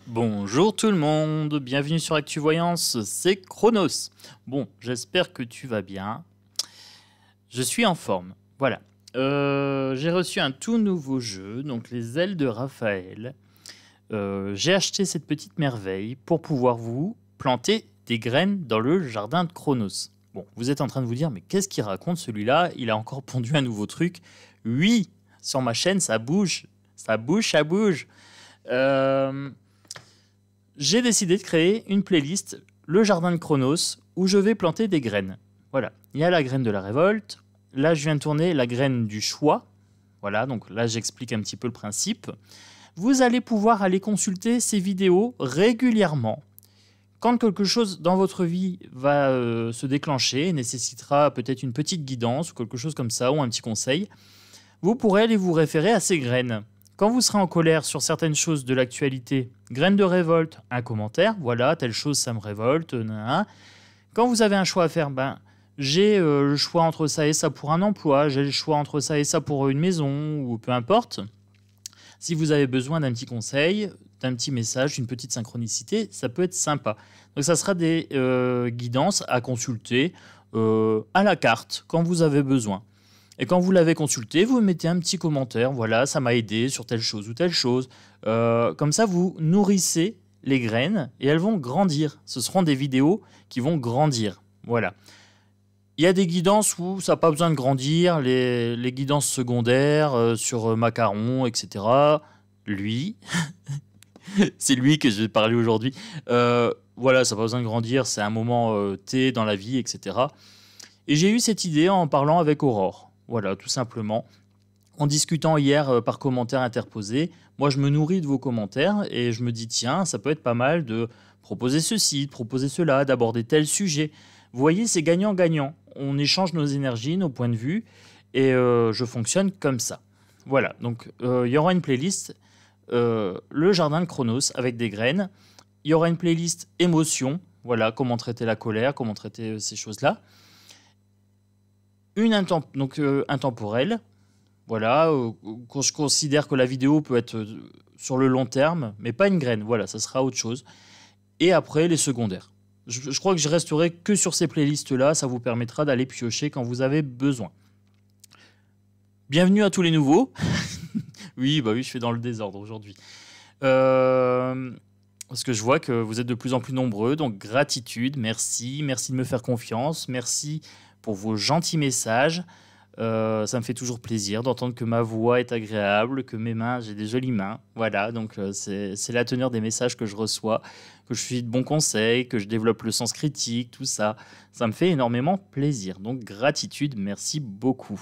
Bonjour tout le monde, bienvenue sur ActuVoyance, c'est Chronos. Bon, j'espère que tu vas bien. Je suis en forme, voilà. J'ai reçu un tout nouveau jeu, donc les ailes de Raphaël. J'ai acheté cette petite merveille pour pouvoir vous planter des graines dans le jardin de Chronos. Bon, vous êtes en train de vous dire, mais qu'est-ce qu'il raconte celui-là? Il a encore pondu un nouveau truc. Oui, sur ma chaîne, ça bouge, ça bouge, ça bouge. J'ai décidé de créer une playlist, le jardin de Chronos, où je vais planter des graines. Voilà, il y a la graine de la révolte. Là, je viens de tourner la graine du choix. Voilà, donc là, j'explique un petit peu le principe. Vous allez pouvoir aller consulter ces vidéos régulièrement. Quand quelque chose dans votre vie va se déclencher, nécessitera peut-être une petite guidance ou quelque chose comme ça, ou un petit conseil, vous pourrez aller vous référer à ces graines. Quand vous serez en colère sur certaines choses de l'actualité, graines de révolte, un commentaire, voilà, telle chose ça me révolte, nanana. Quand vous avez un choix à faire, j'ai le choix entre ça et ça pour un emploi, j'ai le choix entre ça et ça pour une maison, ou peu importe. Si vous avez besoin d'un petit conseil, d'un petit message, d'une petite synchronicité, ça peut être sympa. Donc ça sera des guidances à consulter à la carte, quand vous avez besoin. Et quand vous l'avez consulté, vous mettez un petit commentaire, voilà, ça m'a aidé sur telle chose ou telle chose. Comme ça, vous nourrissez les graines et elles vont grandir. Ce seront des vidéos qui vont grandir. Voilà. Il y a des guidances où ça n'a pas besoin de grandir, les guidances secondaires sur macarons, etc. Lui, c'est lui que je vais parler aujourd'hui. Voilà, ça n'a pas besoin de grandir, c'est un moment T dans la vie, etc. Et j'ai eu cette idée en parlant avec Aurore. Voilà, tout simplement. En discutant hier par commentaires interposés, moi je me nourris de vos commentaires et je me dis tiens, ça peut être pas mal de proposer ceci, de proposer cela, d'aborder tel sujet. Vous voyez, c'est gagnant-gagnant. On échange nos énergies, nos points de vue et je fonctionne comme ça. Voilà, donc il y aura une playlist, le jardin de Chronos avec des graines. Il y aura une playlist émotion, voilà, comment traiter la colère, comment traiter ces choses-là. Donc intemporelle. Voilà, je considère que la vidéo peut être sur le long terme, mais pas une graine. Voilà, ça sera autre chose. Et après, les secondaires. Je crois que je resterai que sur ces playlists-là. Ça vous permettra d'aller piocher quand vous avez besoin. Bienvenue à tous les nouveaux. Oui, je fais dans le désordre aujourd'hui. Parce que je vois que vous êtes de plus en plus nombreux. Donc, gratitude, merci. Merci de me faire confiance. Merci pour vos gentils messages. Ça me fait toujours plaisir d'entendre que ma voix est agréable, que mes mains, j'ai des jolies mains. Voilà, donc c'est la teneur des messages que je reçois, que je suis de bons conseils, que je développe le sens critique, tout ça. Ça me fait énormément plaisir. Donc gratitude, merci beaucoup.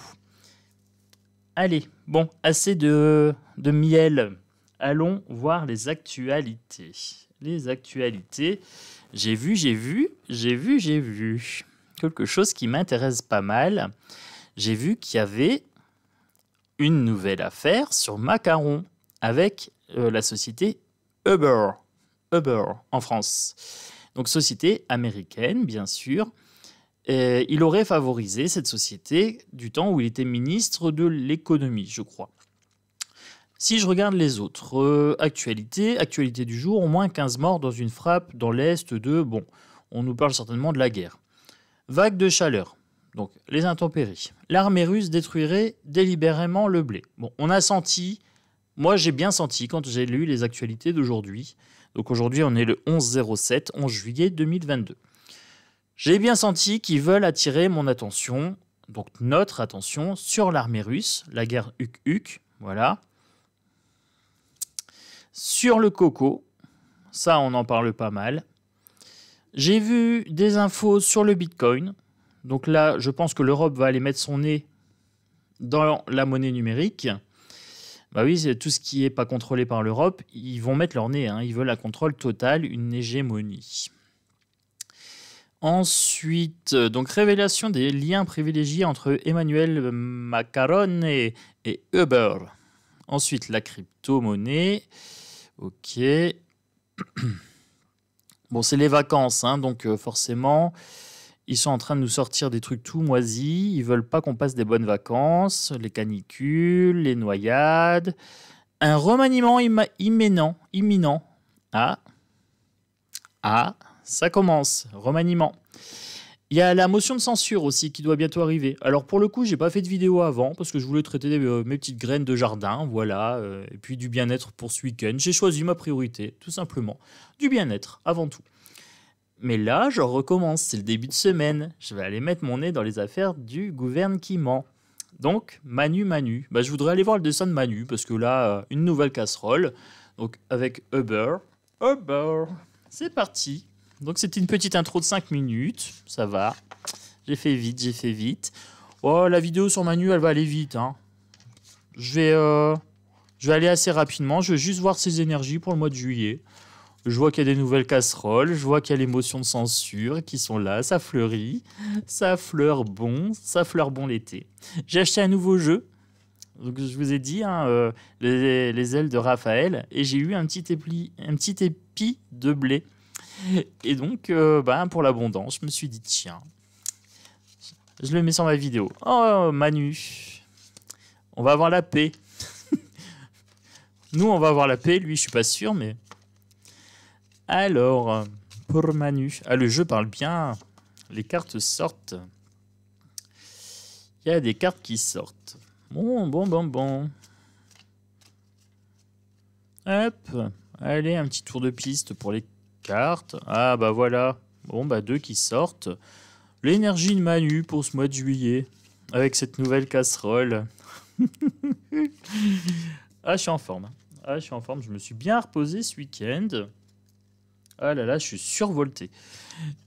Allez, bon, assez de miel. Allons voir les actualités. Les actualités, j'ai vu quelque chose qui m'intéresse pas mal. J'ai vu qu'il y avait une nouvelle affaire sur macarons avec la société Uber en France. Donc société américaine, bien sûr. Et il aurait favorisé cette société du temps où il était ministre de l'économie, je crois. Si je regarde les autres actualité du jour, au moins 15 morts dans une frappe dans l'est de... Bon, on nous parle certainement de la guerre. Vague de chaleur. Donc, les intempéries. L'armée russe détruirait délibérément le blé. Bon, on a senti, moi j'ai bien senti quand j'ai lu les actualités d'aujourd'hui. Donc aujourd'hui, on est le 11 juillet 2022. J'ai bien senti qu'ils veulent attirer mon attention, donc notre attention, sur l'armée russe, la guerre Uk-Uk, voilà. Sur le coco, ça on en parle pas mal. J'ai vu des infos sur le Bitcoin. Donc là, je pense que l'Europe va aller mettre son nez dans la monnaie numérique. Bah oui, c'est tout ce qui n'est pas contrôlé par l'Europe, ils vont mettre leur nez. Ils veulent un contrôle total, une hégémonie. Ensuite, donc révélation des liens privilégiés entre Emmanuel Macron et Uber. Ensuite, la crypto-monnaie. Ok. Bon, c'est les vacances, donc forcément... Ils sont en train de nous sortir des trucs tout moisis. Ils veulent pas qu'on passe des bonnes vacances. Les canicules, les noyades. Un remaniement imminent Ah, ah, ça commence, remaniement. Il y a la motion de censure aussi qui doit bientôt arriver. Alors pour le coup, j'ai pas fait de vidéo avant parce que je voulais traiter mes petites graines de jardin, voilà, et puis du bien-être pour ce week-end. J'ai choisi ma priorité, tout simplement. Du bien-être, avant tout. Mais là, je recommence, c'est le début de semaine. Je vais aller mettre mon nez dans les affaires du gouvernement. Donc, Manu. Bah, je voudrais aller voir le dessin de Manu parce que là, une nouvelle casserole. Donc avec Uber. C'est parti. Donc c'était une petite intro de 5 minutes, ça va. J'ai fait vite. Oh, la vidéo sur Manu, elle va aller vite. Hein. Je vais aller assez rapidement. Je vais juste voir ses énergies pour le mois de juillet. Je vois qu'il y a des nouvelles casseroles. Je vois qu'il y a les motions de censure qui sont là. Ça fleurit. Ça fleure bon l'été. J'ai acheté un nouveau jeu. Donc, je vous ai dit, hein, les ailes de Raphaël. Et j'ai eu un petit épi de blé. Et donc, pour l'abondance, je me suis dit, tiens, je le mets sur ma vidéo. Oh, Manu, on va avoir la paix. Nous, on va avoir la paix. Lui, je suis pas sûr, mais... Alors, pour Manu... Ah, le jeu parle bien. Les cartes sortent. Il y a des cartes qui sortent. Bon. Hop. Allez, un petit tour de piste pour les cartes. Ah, bah voilà. Bon, bah 2 qui sortent. L'énergie de Manu pour ce mois de juillet. Avec cette nouvelle casserole. Ah, je suis en forme. Je me suis bien reposé ce week-end. Ah là là, je suis survolté.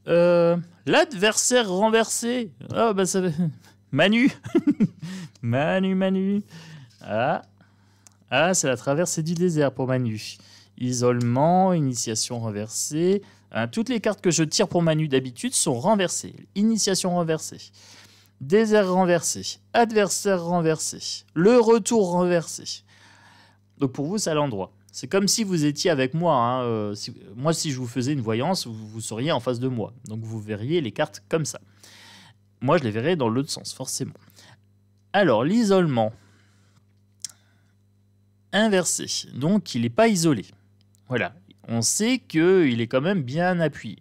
L'adversaire renversé. Ah, bah ça... Manu. Manu. Ah, c'est la traversée du désert pour Manu. Isolement, initiation renversée. Hein, toutes les cartes que je tire pour Manu d'habitude sont renversées. Initiation renversée. Désert renversé. Adversaire renversé. Le retour renversé. Donc pour vous, c'est à l'endroit. C'est comme si vous étiez avec moi. Hein. Si je vous faisais une voyance, vous seriez en face de moi. Donc vous verriez les cartes comme ça. Moi, je les verrais dans l'autre sens, forcément. Alors, l'isolement. Inversé. Donc, il n'est pas isolé. Voilà. On sait qu'il est quand même bien appuyé.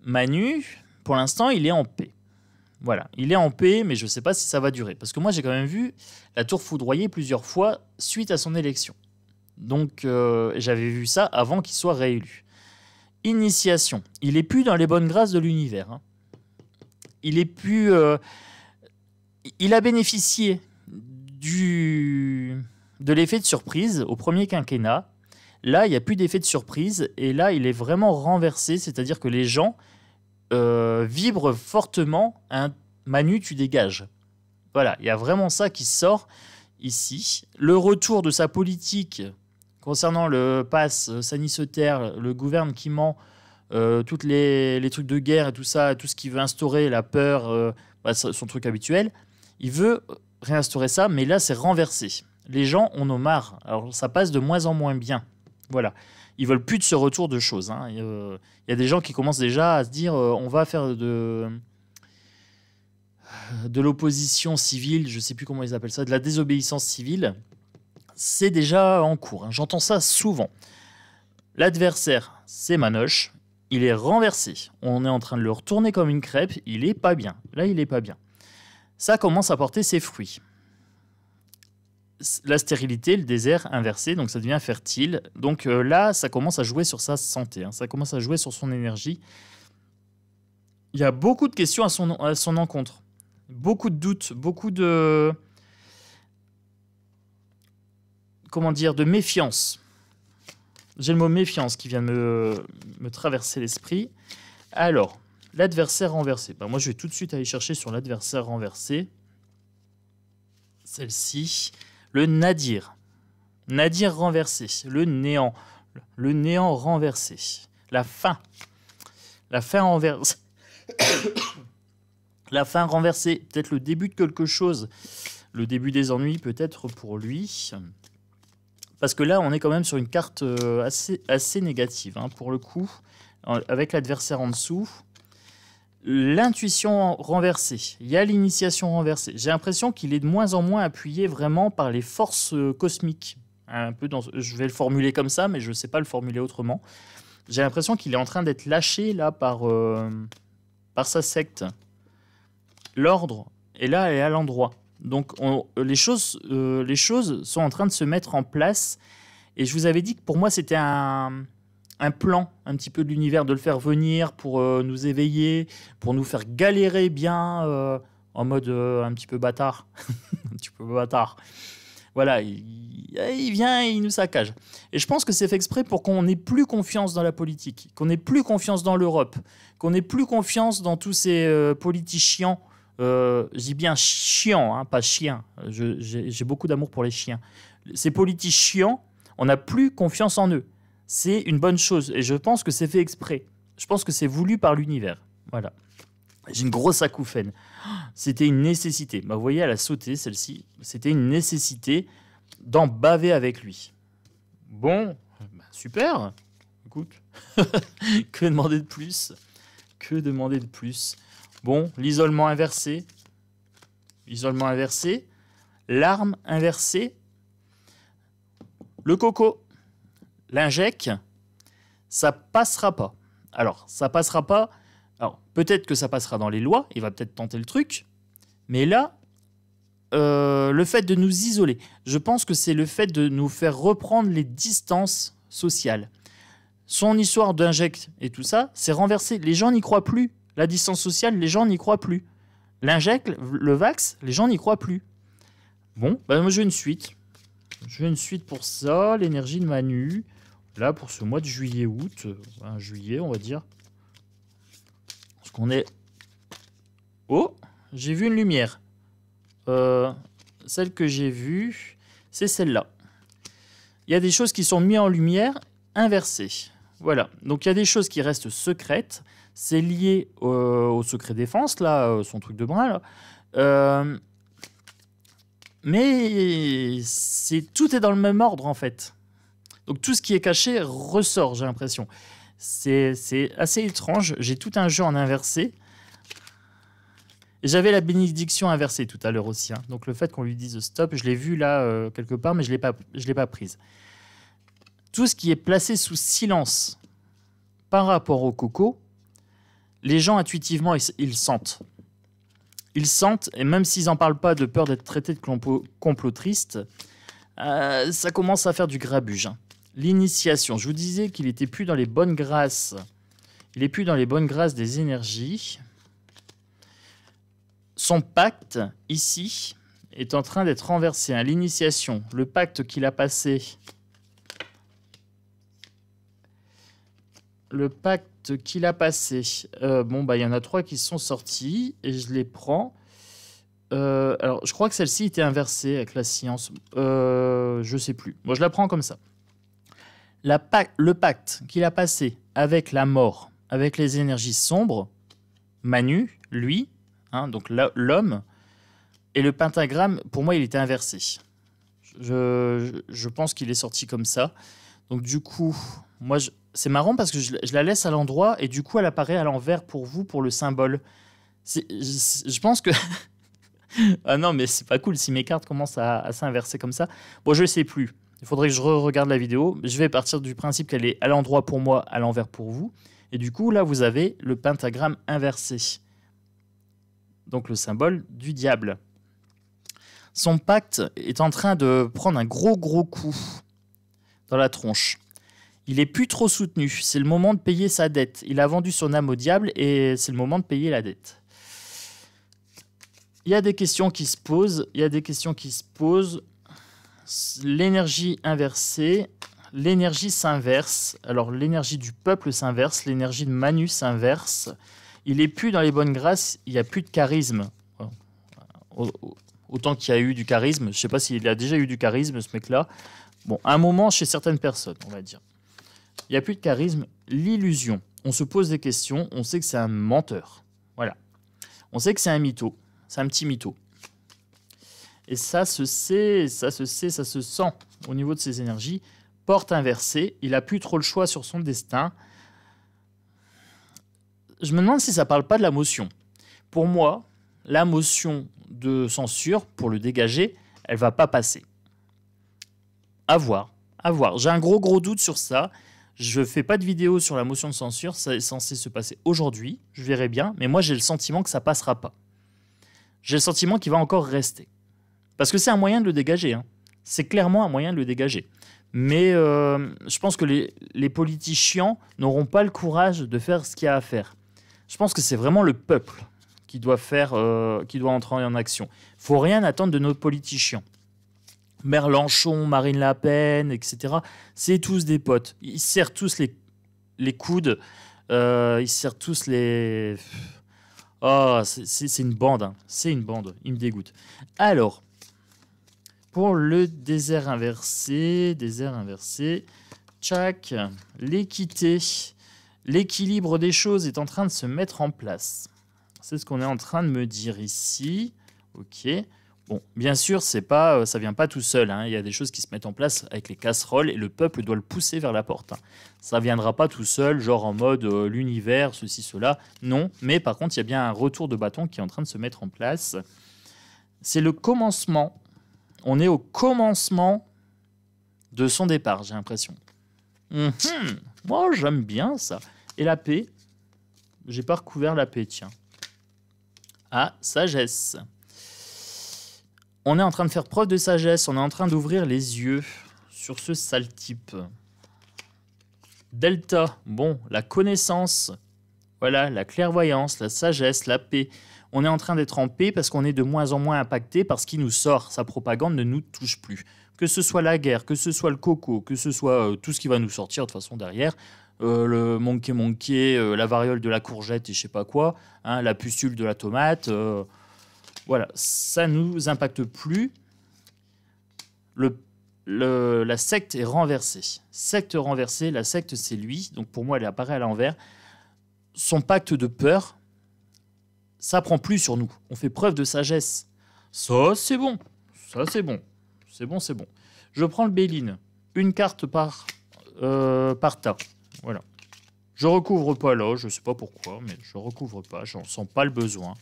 Manu, pour l'instant, il est en paix. Voilà. Il est en paix, mais je ne sais pas si ça va durer. Parce que moi, j'ai quand même vu la tour foudroyer plusieurs fois suite à son élection. Donc, j'avais vu ça avant qu'il soit réélu. Initiation. Il n'est plus dans les bonnes grâces de l'univers. Hein. Il est plus... il a bénéficié de l'effet de surprise au premier quinquennat. Là, il n'y a plus d'effet de surprise. Et là, il est vraiment renversé. C'est-à-dire que les gens vibrent fortement. Hein, Manu, tu dégages. Voilà, il y a vraiment ça qui sort ici. Le retour de sa politique concernant le pass sanitaire, le gouvernement qui ment, tous les trucs de guerre et tout ça, tout ce qu'il veut instaurer, la peur, son truc habituel, il veut réinstaurer ça, mais là, c'est renversé. Les gens en ont marre. Alors, ça passe de moins en moins bien. Voilà. Ils veulent plus de ce retour de choses. Hein. Y a des gens qui commencent déjà à se dire on va faire de l'opposition civile, je ne sais plus comment ils appellent ça, de la désobéissance civile. C'est déjà en cours. Hein. J'entends ça souvent. L'adversaire, c'est Manoche. Il est renversé. On est en train de le retourner comme une crêpe. Il est pas bien. Là, il est pas bien. Ça commence à porter ses fruits. La stérilité, le désert inversé, donc ça devient fertile. Donc là, ça commence à jouer sur sa santé. Hein. Ça commence à jouer sur son énergie. Il y a beaucoup de questions à son encontre. Beaucoup de doutes, beaucoup de... Comment dire, de méfiance. J'ai le mot méfiance qui vient de me traverser l'esprit. Alors, l'adversaire renversé. Ben, moi, je vais tout de suite aller chercher sur l'adversaire renversé. Celle-ci. Le nadir. Nadir renversé. Le néant. Le néant renversé. La fin. La fin renversée. La fin renversée. Peut-être le début de quelque chose. Le début des ennuis, peut-être pour lui. Parce que là, on est quand même sur une carte assez négative, hein, pour le coup, avec l'adversaire en dessous. L'intuition renversée. Il y a l'initiation renversée. J'ai l'impression qu'il est de moins en moins appuyé vraiment par les forces cosmiques. un peu je vais le formuler comme ça, mais je ne sais pas le formuler autrement. J'ai l'impression qu'il est en train d'être lâché là par sa secte. L'ordre est là et à l'endroit. Donc les choses sont en train de se mettre en place. Et je vous avais dit que pour moi, c'était un plan un petit peu de l'univers, de le faire venir pour nous éveiller, pour nous faire galérer bien en mode un petit peu bâtard. Un petit peu bâtard. Voilà, il vient et il nous saccage. Et je pense que c'est fait exprès pour qu'on n'ait plus confiance dans la politique, qu'on n'ait plus confiance dans l'Europe, qu'on n'ait plus confiance dans tous ces politiciens. Je dis bien chiants, hein, pas chiens. J'ai beaucoup d'amour pour les chiens. Ces politiciens, on n'a plus confiance en eux. C'est une bonne chose. Et je pense que c'est fait exprès. Je pense que c'est voulu par l'univers. Voilà. J'ai une grosse acouphène. C'était une nécessité. Bah, vous voyez, elle a sauté, celle-ci. C'était une nécessité d'en baver avec lui. Bon, bah, super. Écoute, que demander de plus? Que demander de plus? Bon, l'isolement inversé. Isolement inversé. L'arme inversée. Le coco. L'injecte. Ça passera pas. Alors, ça passera pas. Alors, peut-être que ça passera dans les lois, il va peut-être tenter le truc, mais là, le fait de nous isoler, je pense que c'est le fait de nous faire reprendre les distances sociales. Son histoire d'injecte et tout ça, c'est renversé. Les gens n'y croient plus. La distance sociale, les gens n'y croient plus. L'injecte, le vax, les gens n'y croient plus. Bon, bah moi je veux une suite. Je veux une suite pour ça, l'énergie de Manu. Là, pour ce mois de juillet-août, juillet, on va dire. Parce qu'on est... Oh, j'ai vu une lumière. Celle que j'ai vue, c'est celle-là. Il y a des choses qui sont mises en lumière, inversées. Voilà. Donc, il y a des choses qui restent secrètes. C'est lié au secret défense, là, son truc de brin, là. Mais tout est dans le même ordre, en fait. Donc, tout ce qui est caché ressort, j'ai l'impression. C'est assez étrange. J'ai tout un jeu en inversé. Et j'avais la bénédiction inversée tout à l'heure aussi. Hein. Donc, le fait qu'on lui dise stop, je l'ai vu là, quelque part, mais je ne l'ai pas prise. Tout ce qui est placé sous silence par rapport au coco, les gens, intuitivement, ils sentent. Ils sentent, et même s'ils n'en parlent pas de peur d'être traités de complotristes, ça commence à faire du grabuge. Hein. L'initiation, je vous disais qu'il n'était plus dans les bonnes grâces. Il n'est plus dans les bonnes grâces des énergies. Son pacte, ici, est en train d'être renversé. Hein. L'initiation, le pacte qu'il a passé... Le pacte qu'il a passé. Bon, bah, il y en a 3 qui sont sortis et je les prends. Alors, je crois que celle-ci était inversée avec la science. Je sais plus. Moi, je la prends comme ça. Le pacte qu'il a passé avec la mort, avec les énergies sombres, Manu, lui, hein, donc l'homme, et le pentagramme, pour moi, il était inversé. Je pense qu'il est sorti comme ça. Donc, du coup, moi, c'est marrant parce que je la laisse à l'endroit et du coup, elle apparaît à l'envers pour vous, pour le symbole. Je pense que... ah non, mais c'est pas cool si mes cartes commencent à s'inverser comme ça. Bon, je sais plus. Il faudrait que je regarde la vidéo. Je vais partir du principe qu'elle est à l'endroit pour moi, à l'envers pour vous. Et du coup, là, vous avez le pentagramme inversé. Donc, le symbole du diable. Son pacte est en train de prendre un gros coup dans la tronche. Il est plus trop soutenu. C'est le moment de payer sa dette. Il a vendu son âme au diable et c'est le moment de payer la dette. Il y a des questions qui se posent. L'énergie inversée. L'énergie s'inverse. Alors, l'énergie du peuple s'inverse. L'énergie de Manu s'inverse. Il n'est plus dans les bonnes grâces. Il n'y a plus de charisme. Autant qu'il y a eu du charisme. Je ne sais pas s'il a déjà eu du charisme, ce mec-là. Bon, à un moment, chez certaines personnes, on va dire. Il n'y a plus de charisme. L'illusion. On se pose des questions. On sait que c'est un menteur. Voilà. On sait que c'est un mytho. C'est un petit mytho. Et ça se sait, ça se sent au niveau de ses énergies. Porte inversée. Il n'a plus trop le choix sur son destin. Je me demande si ça ne parle pas de la motion. Pour moi, la motion de censure, pour le dégager, elle ne va pas passer. À voir, à voir. J'ai un gros doute sur ça. Je fais pas de vidéo sur la motion de censure, ça est censé se passer aujourd'hui, je verrai bien, mais moi j'ai le sentiment que ça passera pas. J'ai le sentiment qu'il va encore rester. Parce que c'est un moyen de le dégager, hein. C'est clairement un moyen de le dégager. Mais je pense que les politiciens n'auront pas le courage de faire ce qu'il y a à faire. Je pense que c'est vraiment le peuple qui doit entrer en action. Il faut rien attendre de nos politiciens. Mélenchon, Marine Le Pen, etc. C'est tous des potes. Ils se serrent tous les coudes. Ils se serrent tous les... Oh, c'est une bande. Hein. C'est une bande. Ils me dégoûtent. Alors, pour le désert inversé, tchac, l'équité, l'équilibre des choses est en train de se mettre en place. C'est ce qu'on est en train de me dire ici. Ok. Bon, bien sûr, ça vient pas tout seul. Hein. Il y a des choses qui se mettent en place avec les casseroles et le peuple doit le pousser vers la porte. Hein. Ça viendra pas tout seul, genre en mode l'univers, ceci, cela. Non, mais par contre, il y a bien un retour de bâton qui est en train de se mettre en place. C'est le commencement. On est au commencement de son départ, j'ai l'impression. Moi, j'aime bien ça. Et la paix, j'ai pas recouvert la paix, tiens. Ah, sagesse. On est en train de faire preuve de sagesse, on est en train d'ouvrir les yeux sur ce sale type. Delta, bon, la connaissance, voilà, la clairvoyance, la sagesse, la paix. On est en train d'être en paix parce qu'on est de moins en moins impacté par ce qui nous sort. Sa propagande ne nous touche plus. Que ce soit la guerre, que ce soit le coco, que ce soit tout ce qui va nous sortir de toute façon derrière, le monkey, la variole de la courgette et je sais pas quoi, hein, la pustule de la tomate... Voilà, ça ne nous impacte plus. La secte est renversée. Secte renversée, la secte c'est lui. Donc pour moi, elle apparaît à l'envers. Son pacte de peur, ça prend plus sur nous. On fait preuve de sagesse. Ça, c'est bon. Ça, c'est bon. C'est bon, c'est bon. Je prends le Béline. Une carte par tas. Voilà. Je recouvre pas là, je sais pas pourquoi, mais je recouvre pas. J'en sens pas le besoin.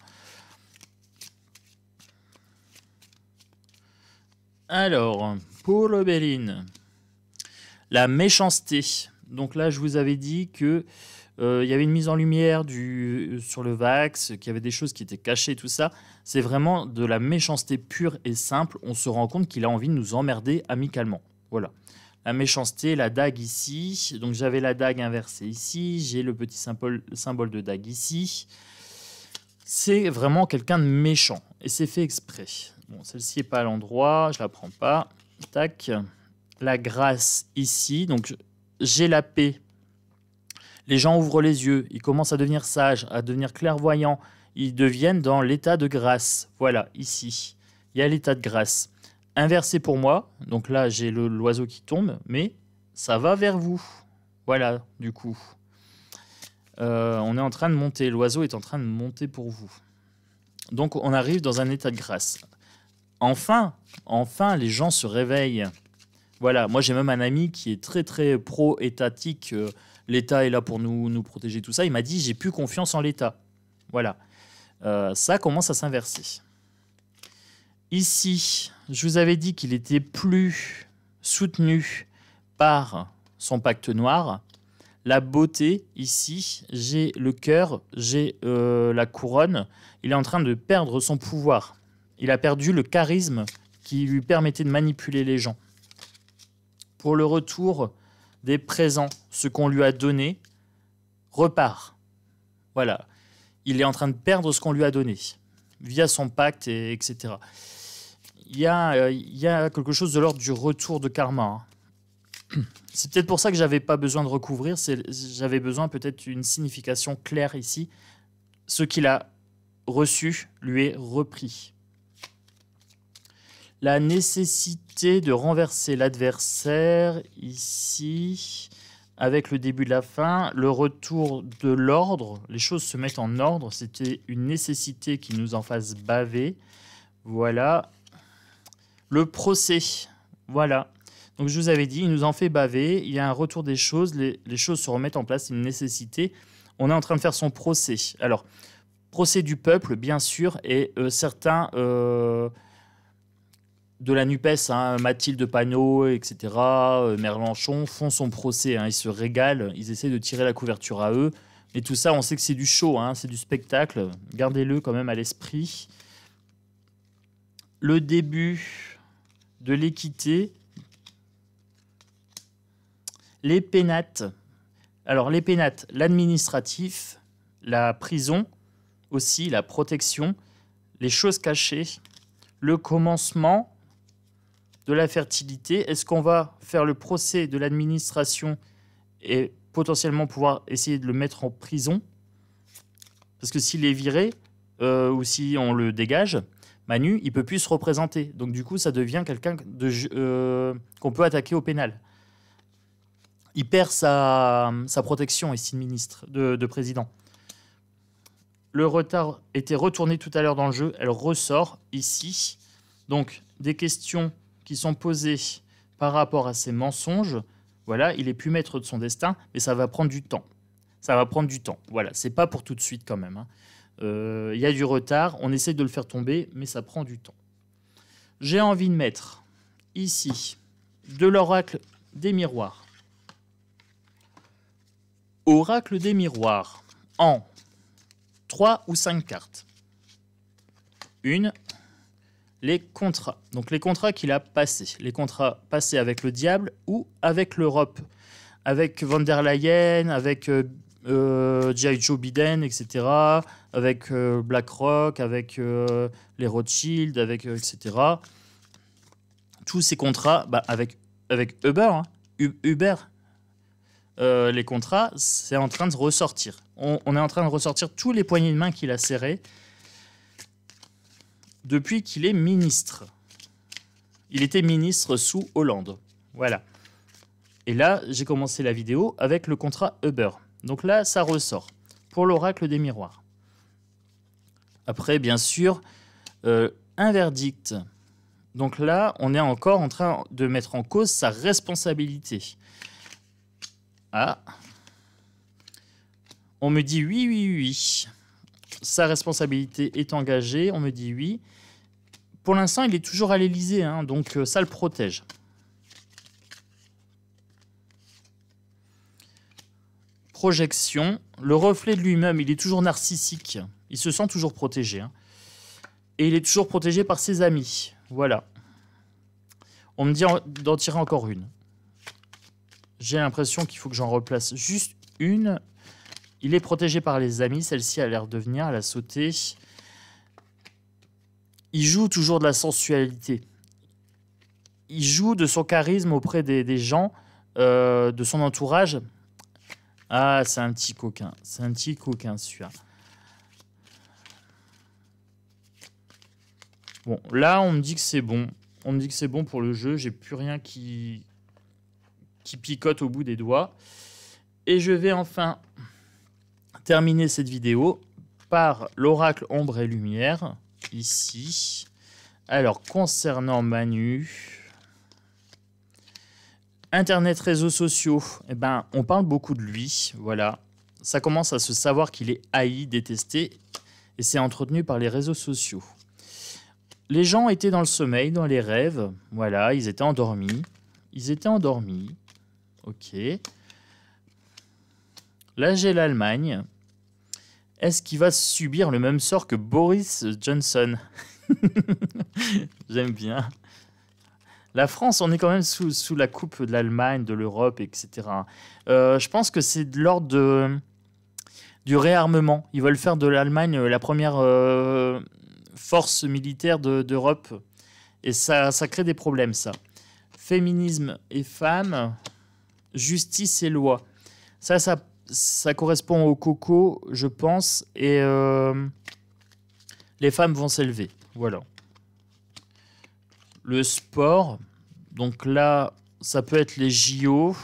Alors, pour le Béline, la méchanceté. Donc là, je vous avais dit que il y avait une mise en lumière sur le Vax, qu'il y avait des choses qui étaient cachées, tout ça. C'est vraiment de la méchanceté pure et simple. On se rend compte qu'il a envie de nous emmerder amicalement. Voilà. La méchanceté, la dague ici. Donc j'avais la dague inversée ici. J'ai le petit symbole de dague ici. C'est vraiment quelqu'un de méchant. Et c'est fait exprès. Bon, celle-ci n'est pas à l'endroit, je la prends pas. Tac. La grâce ici. Donc, j'ai la paix. Les gens ouvrent les yeux. Ils commencent à devenir sages, à devenir clairvoyants. Ils deviennent dans l'état de grâce. Voilà, ici. Il y a l'état de grâce. Inversé pour moi. Donc là, j'ai l'oiseau qui tombe. Mais ça va vers vous. Voilà, du coup. On est en train de monter. L'oiseau est en train de monter pour vous. Donc, on arrive dans un état de grâce. Enfin, les gens se réveillent. Voilà, moi j'ai même un ami qui est très très pro-étatique. L'État est là pour nous protéger, tout ça. Il m'a dit, j'ai plus confiance en l'État. Voilà. Ça commence à s'inverser. Ici, je vous avais dit qu'il était plus soutenu par son pacte noir. La beauté, ici, j'ai le cœur, j'ai la couronne. Il est en train de perdre son pouvoir. Il a perdu le charisme qui lui permettait de manipuler les gens. Pour le retour des présents, ce qu'on lui a donné repart. Voilà. Il est en train de perdre ce qu'on lui a donné via son pacte, etc. Il y a quelque chose de l'ordre du retour de karma. C'est peut-être pour ça que j'avais pas besoin de recouvrir. J'avais besoin peut-être d'une signification claire ici. Ce qu'il a reçu lui est repris. La nécessité de renverser l'adversaire, ici, avec le début de la fin, le retour de l'ordre, les choses se mettent en ordre, c'était une nécessité qui nous en fasse baver. Voilà. Le procès, voilà. Donc je vous avais dit, il nous en fait baver, il y a un retour des choses, les choses se remettent en place, une nécessité. On est en train de faire son procès. Alors, procès du peuple, bien sûr, et certains... de la NUPES, hein, Mathilde Panot, etc., Mélenchon, font son procès. Hein, ils se régalent, ils essaient de tirer la couverture à eux. Mais tout ça, on sait que c'est du show, hein, c'est du spectacle. Gardez-le quand même à l'esprit. Le début de l'équité. Les pénates. Alors, les pénates, l'administratif, la prison, aussi la protection, les choses cachées, le commencement de la fertilité. Est-ce qu'on va faire le procès de l'administration et potentiellement pouvoir essayer de le mettre en prison? Parce que s'il est viré ou si on le dégage, Manu, il peut plus se représenter. Donc du coup, ça devient quelqu'un qu'on peut attaquer au pénal. Il perd sa protection ici de ministre, de président. Le retard était retourné tout à l'heure dans le jeu. Elle ressort ici. Donc, des questions qui sont posées par rapport à ces mensonges. Voilà, il est plus maître de son destin, mais ça va prendre du temps. Ça va prendre du temps. Voilà, c'est pas pour tout de suite quand même. Il y a du retard. On essaie de le faire tomber, mais ça prend du temps. J'ai envie de mettre ici de l'oracle des miroirs. Oracle des miroirs en 3 ou 5 cartes. Une, les contrats. Donc les contrats qu'il a passés. Les contrats passés avec le diable ou avec l'Europe. Avec von der Leyen, avec G.I. Joe Biden, etc. Avec BlackRock, avec les Rothschild, avec etc. Tous ces contrats, avec Uber, hein, Uber. Les contrats, c'est en train de ressortir. On est en train de ressortir tous les poignées de main qu'il a serrés depuis qu'il est ministre. Il était ministre sous Hollande. Voilà. Et là, j'ai commencé la vidéo avec le contrat Uber. Donc là, ça ressort pour l'oracle des miroirs. Après, bien sûr, un verdict. Donc là, on est encore en train de mettre en cause sa responsabilité. Ah. On me dit oui, oui, oui. Sa responsabilité est engagée. On me dit oui. Pour l'instant, il est toujours à l'Élysée, hein, donc ça le protège. Projection. Le reflet de lui-même, il est toujours narcissique. Il se sent toujours protégé. Hein. Et il est toujours protégé par ses amis. Voilà. On me dit d'en tirer encore une. J'ai l'impression qu'il faut que j'en replace juste une. Il est protégé par les amis. Celle-ci a l'air de venir. Elle a sauté. Il joue toujours de la sensualité. Il joue de son charisme auprès des gens, de son entourage. Ah, c'est un petit coquin. C'est un petit coquin, celui-là. Bon, là, on me dit que c'est bon. On me dit que c'est bon pour le jeu. J'ai plus rien qui picote au bout des doigts. Et je vais enfin terminer cette vidéo par l'oracle ombre et lumière, ici. Alors, concernant Manu, Internet, réseaux sociaux, eh ben, on parle beaucoup de lui, voilà. Ça commence à se savoir qu'il est haï, détesté, et c'est entretenu par les réseaux sociaux. Les gens étaient dans le sommeil, dans les rêves, voilà, ils étaient endormis. Ils étaient endormis. Ok. Là, j'ai l'Allemagne. Est-ce qu'il va subir le même sort que Boris Johnson? J'aime bien. La France, on est quand même sous la coupe de l'Allemagne, de l'Europe, etc. Je pense que c'est de l'ordre du réarmement. Ils veulent faire de l'Allemagne la première force militaire d'Europe. Et ça crée des problèmes, ça. Féminisme et femmes, justice et loi. Ça correspond au coco, je pense. Et les femmes vont s'élever. Voilà. Le sport, donc là, ça peut être les JO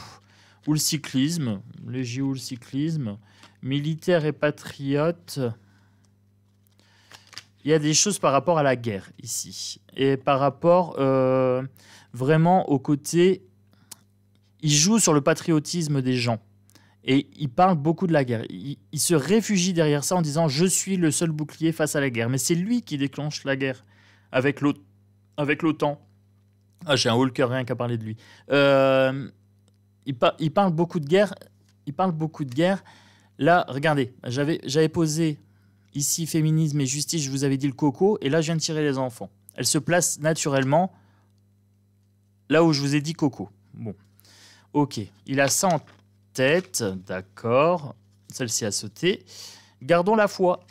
ou le cyclisme. Les JO ou le cyclisme. Militaire et patriote. Il y a des choses par rapport à la guerre ici. Et par rapport vraiment au côté... Il joue sur le patriotisme des gens. Et il parle beaucoup de la guerre. Il se réfugie derrière ça en disant « Je suis le seul bouclier face à la guerre ». Mais c'est lui qui déclenche la guerre avec l'OTAN. Ah, j'ai un Walker rien qu'à parler de lui. Il parle beaucoup de guerre. Il parle beaucoup de guerre. Là, regardez, j'avais posé ici féminisme et justice, je vous avais dit le coco, et là, je viens de tirer les enfants. Elle se place naturellement là où je vous ai dit coco. Bon, ok. Il a ça en tête, d'accord. Celle-ci a sauté. Gardons la foi.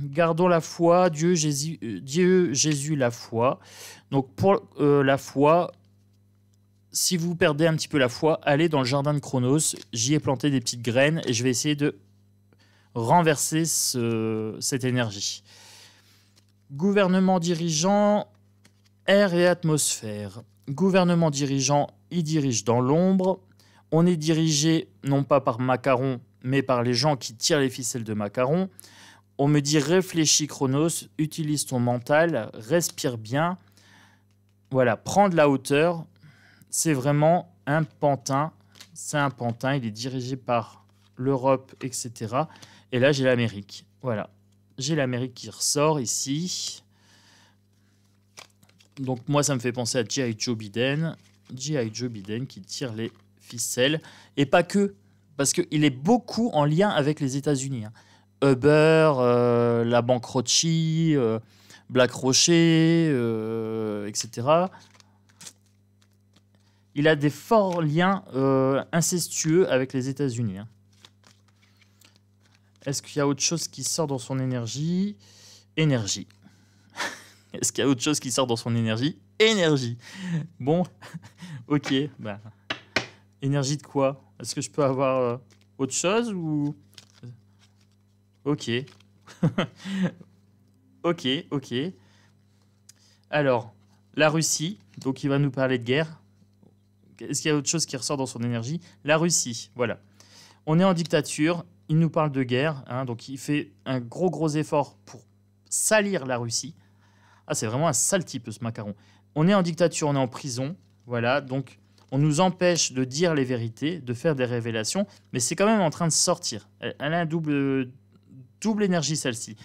Gardons la foi, Dieu, Jésus, la foi. Donc pour la foi, si vous perdez un petit peu la foi, allez dans le jardin de Chronos. J'y ai planté des petites graines et je vais essayer de renverser cette énergie. Gouvernement dirigeant, air et atmosphère. Gouvernement dirigeant, il dirige dans l'ombre. On est dirigé non pas par Macaron, mais par les gens qui tirent les ficelles de Macaron. On me dit réfléchis Chronos, utilise ton mental, respire bien. Voilà, prends de la hauteur. C'est vraiment un pantin. C'est un pantin, il est dirigé par l'Europe, etc. Et là, j'ai l'Amérique. Voilà, j'ai l'Amérique qui ressort ici. Donc moi, ça me fait penser à G.I. Joe Biden. G.I. Joe Biden qui tire les ficelles. Et pas que, parce qu'il est beaucoup en lien avec les États-Unis. Uber, la banque Rothschild, Black Rocher, etc. Il a des forts liens incestueux avec les États-Unis. Est-ce qu'il y a autre chose qui sort dans son énergie? Énergie. Est-ce qu'il y a autre chose qui sort dans son énergie? Énergie. Bon, ok. Bah. Énergie de quoi? Est-ce que je peux avoir autre chose ou... Ok. Ok, ok. Alors, la Russie, donc il va nous parler de guerre. Est-ce qu'il y a autre chose qui ressort dans son énergie? La Russie, voilà. On est en dictature, il nous parle de guerre, donc il fait un gros effort pour salir la Russie. Ah, c'est vraiment un sale type, ce Macaron. On est en dictature, on est en prison, voilà, donc on nous empêche de dire les vérités, de faire des révélations, mais c'est quand même en train de sortir. Elle a un double énergie, celle-ci.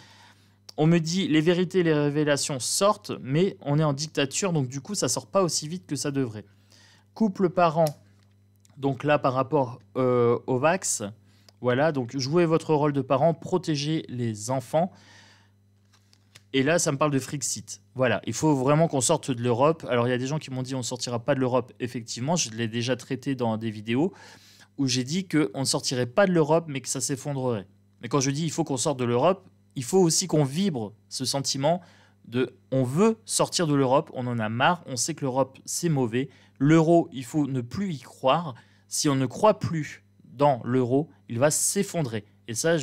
On me dit les vérités et les révélations sortent, mais on est en dictature, donc du coup, ça sort pas aussi vite que ça devrait. Couple parent, donc là, par rapport au Vax, voilà, donc jouez votre rôle de parent, protégez les enfants. Et là, ça me parle de Frixit. Voilà, il faut vraiment qu'on sorte de l'Europe. Alors, il y a des gens qui m'ont dit on ne sortira pas de l'Europe. Effectivement, je l'ai déjà traité dans des vidéos où j'ai dit qu'on ne sortirait pas de l'Europe, mais que ça s'effondrerait. Mais quand je dis il faut qu'on sorte de l'Europe, il faut aussi qu'on vibre ce sentiment de on veut sortir de l'Europe, on en a marre, on sait que l'Europe, c'est mauvais. L'euro, il faut ne plus y croire. Si on ne croit plus dans l'euro, il va s'effondrer. Et ça,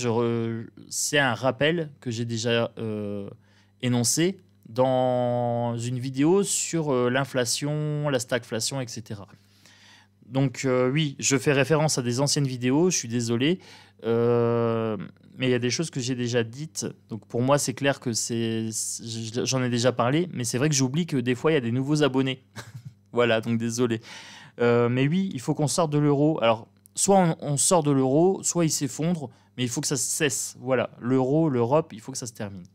c'est un rappel que j'ai déjà énoncé dans une vidéo sur l'inflation, la stagflation, etc. Donc oui, je fais référence à des anciennes vidéos, je suis désolé, mais il y a des choses que j'ai déjà dites. Donc pour moi, c'est clair que j'en ai déjà parlé, mais c'est vrai que j'oublie que des fois, il y a des nouveaux abonnés. Voilà, donc désolé. Mais oui, il faut qu'on sorte de l'euro. Alors, soit on sort de l'euro, soit il s'effondre, mais il faut que ça cesse. Voilà, l'euro, l'Europe, il faut que ça se termine.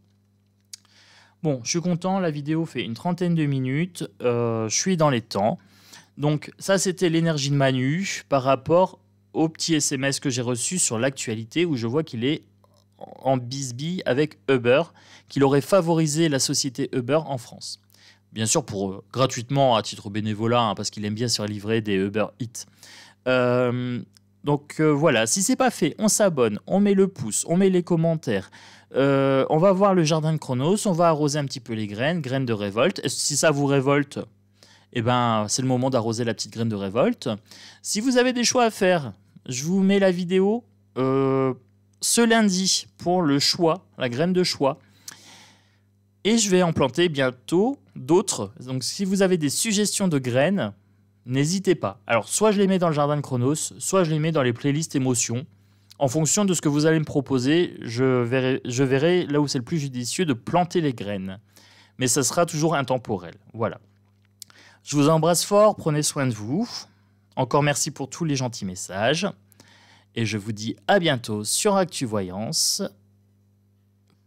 Bon, je suis content, la vidéo fait une trentaine de minutes, je suis dans les temps. Donc ça, c'était l'énergie de Manu par rapport au petit SMS que j'ai reçu sur l'actualité où je vois qu'il est en bisbille avec Uber, qu'il aurait favorisé la société Uber en France. Bien sûr, pour gratuitement, à titre bénévolat, parce qu'il aime bien se faire livrer des Uber Eats. Donc voilà, si c'est pas fait, on s'abonne, on met le pouce, on met les commentaires. On va voir le jardin de Chronos, on va arroser un petit peu les graines de révolte. Si ça vous révolte, eh ben, c'est le moment d'arroser la petite graine de révolte. Si vous avez des choix à faire, je vous mets la vidéo ce lundi pour le choix, la graine de choix. Et je vais en planter bientôt d'autres. Donc si vous avez des suggestions de graines, n'hésitez pas. Alors soit je les mets dans le jardin de Chronos, soit je les mets dans les playlists émotions. En fonction de ce que vous allez me proposer, je verrai là où c'est le plus judicieux de planter les graines. Mais ça sera toujours intemporel. Voilà. Je vous embrasse fort, prenez soin de vous. Encore merci pour tous les gentils messages. Et je vous dis à bientôt sur ActuVoyance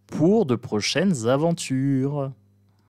pour de prochaines aventures.